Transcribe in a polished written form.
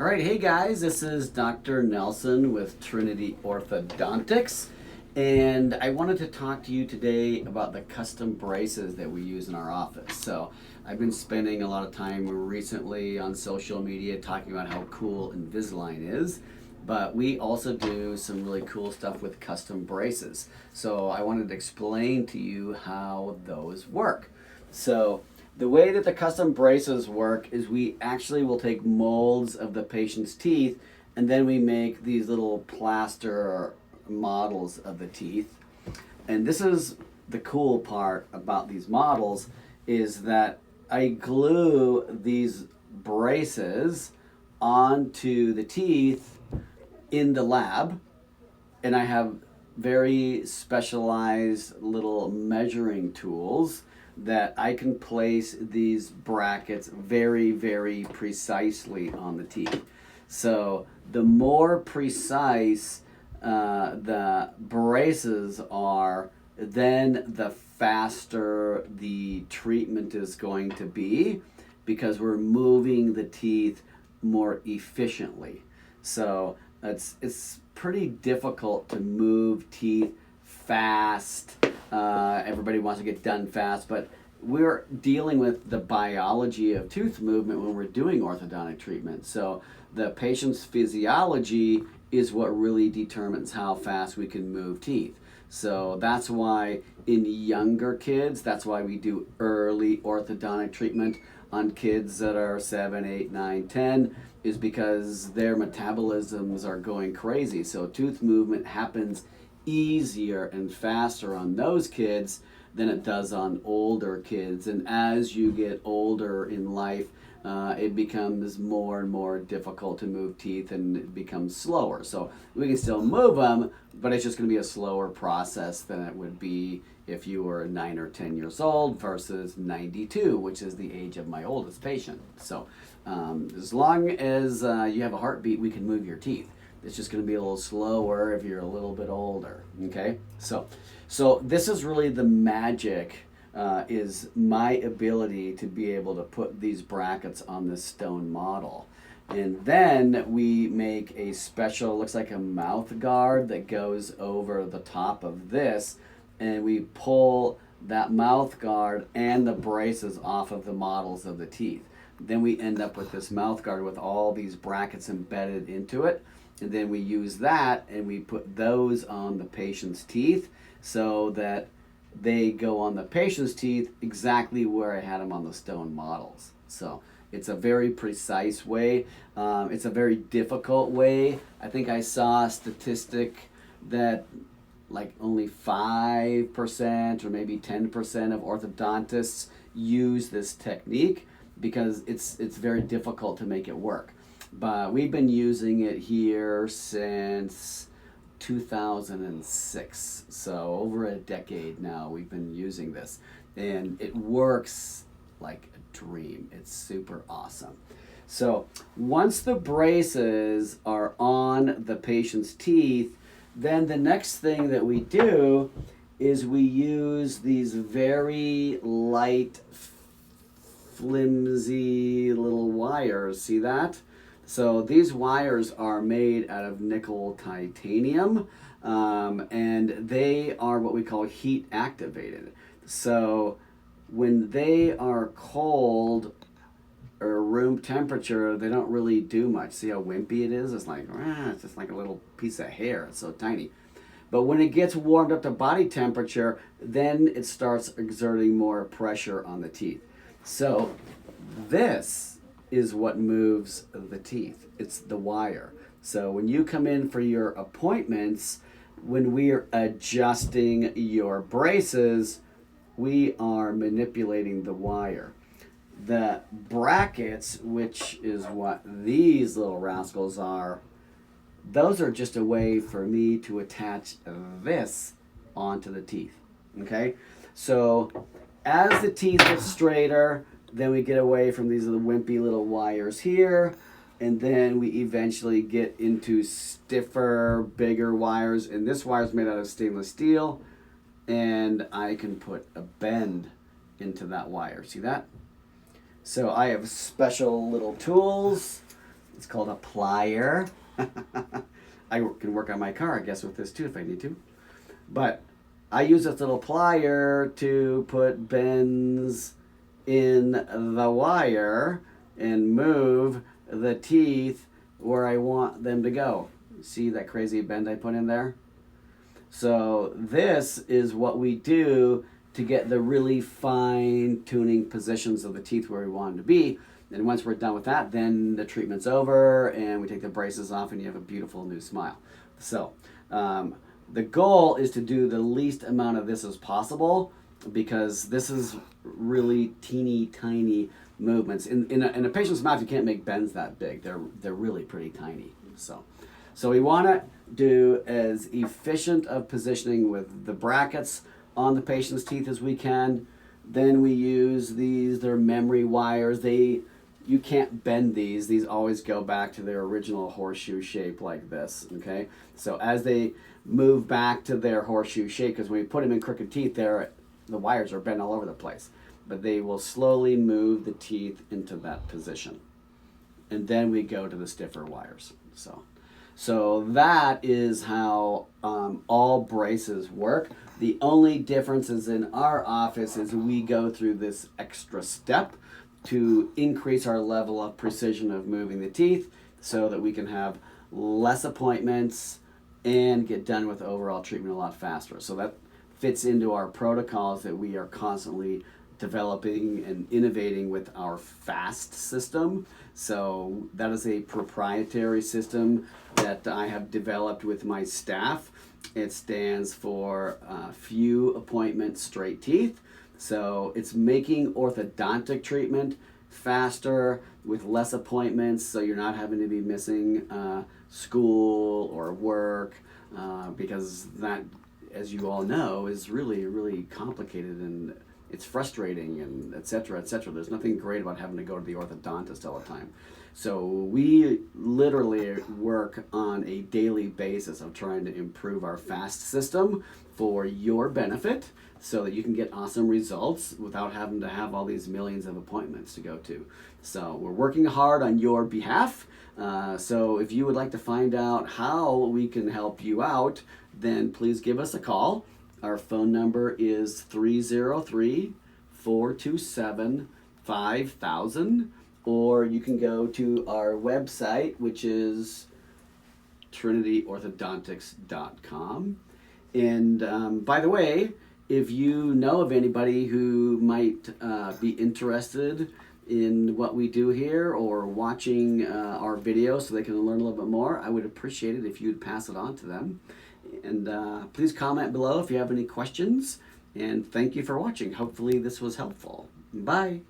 All right, hey guys, this is Dr. Nelson with Trinity Orthodontics, and I wanted to talk to you today about the custom braces that we use in our office. So I've been spending a lot of time recently on social media talking about how cool Invisalign is, but we also do some really cool stuff with custom braces. So I wanted to explain to you how those work. So the way that the custom braces work is we actually will take molds of the patient's teeth and then we make these little plaster models of the teeth. And this is the cool part about these models is that I glue these braces onto the teeth in the lab, and I have very specialized little measuring tools that I can place these brackets very, very precisely on the teeth. So the more precise the braces are, then the faster the treatment is going to be because we're moving the teeth more efficiently. So it's pretty difficult to move teeth fast. Everybody wants to get done fast, but we're dealing with the biology of tooth movement when we're doing orthodontic treatment. So the patient's physiology is what really determines how fast we can move teeth. So that's why in younger kids, that's why we do early orthodontic treatment on kids that are 7, 8, 9, 10, is because their metabolisms are going crazy. So tooth movement happens easier and faster on those kids than it does on older kids. And as you get older in life, it becomes more and more difficult to move teeth and it becomes slower. So we can still move them, but it's just going to be a slower process than it would be if you were 9 or 10 years old versus 92, which is the age of my oldest patient. So as long as you have a heartbeat, we can move your teeth. It's just going to be a little slower if you're a little bit older, okay? So this is really the magic, is my ability to be able to put these brackets on this stone model. And then we make a special, looks like a mouth guard that goes over the top of this, and we pull that mouth guard and the braces off of the models of the teeth. Then we end up with this mouth guard with all these brackets embedded into it. And then we use that and we put those on the patient's teeth so that they go on the patient's teeth exactly where I had them on the stone models. So it's a very precise way. It's a very difficult way. I think I saw a statistic that like only 5% or maybe 10% of orthodontists use this technique because it's very difficult to make it work. But we've been using it here since 2006. So over a decade now we've been using this. And it works like a dream. It's super awesome. So once the braces are on the patient's teeth, then the next thing that we do is we use these very light, flimsy little wires. See that? So these wires are made out of nickel titanium, and they are what we call heat activated. So when they are cold or room temperature, they don't really do much. See how wimpy it is? It's like, it's just like a little piece of hair. It's so tiny. But when it gets warmed up to body temperature, then it starts exerting more pressure on the teeth. So this is what moves the teeth. It's the wire. So when you come in for your appointments, when we are adjusting your braces, we are manipulating the wire. The brackets, which is what these little rascals are, those are just a way for me to attach this onto the teeth. Okay? So as the teeth get straighter, then we get away from these little wimpy little wires here, and then we eventually get into stiffer, bigger wires. And this wire is made out of stainless steel, and I can put a bend into that wire. See that? So I have special little tools It's called a plier. I can work on my car, I guess, with this too if I need to. But I use this little plier to put bends in the wire and move the teeth where I want them to go. See that crazy bend I put in there? So this is what we do to get the really fine tuning positions of the teeth where we want them to be. And once we're done with that, then the treatment's over and we take the braces off and you have a beautiful new smile. So the goal is to do the least amount of this as possible, because this is really teeny tiny movements. In a patient's mouth, you can't make bends that big. They're really pretty tiny. So we want to do as efficient of positioning with the brackets on the patient's teeth as we can. Then we use these, they're memory wires. You can't bend these. These always go back to their original horseshoe shape like this, okay? So as they move back to their horseshoe shape, because when we put them in crooked teeth, the wires are bent all over the place. But they will slowly move the teeth into that position. And then we go to the stiffer wires. So that is how all braces work. The only differences in our office is we go through this extra step to increase our level of precision of moving the teeth so that we can have less appointments and get done with overall treatment a lot faster. So that fits into our protocols that we are constantly developing and innovating with our FAST system. So that is a proprietary system that I have developed with my staff. It stands for few appointment straight teeth. So it's making orthodontic treatment faster with less appointments, so you're not having to be missing school or work, because that, as you all know, is really, really complicated and it's frustrating and et cetera, et cetera. There's nothing great about having to go to the orthodontist all the time. So we literally work on a daily basis of trying to improve our FAST system for your benefit so that you can get awesome results without having to have all these millions of appointments to go to. So we're working hard on your behalf. So if you would like to find out how we can help you out, then please give us a call. Our phone number is 303-427-5000, or you can go to our website, which is trinityorthodontics.com. And by the way, if you know of anybody who might be interested in what we do here or watching our videos so they can learn a little bit more, I would appreciate it if you'd pass it on to them. And please comment below if you have any questions. And thank you for watching. Hopefully this was helpful. Bye.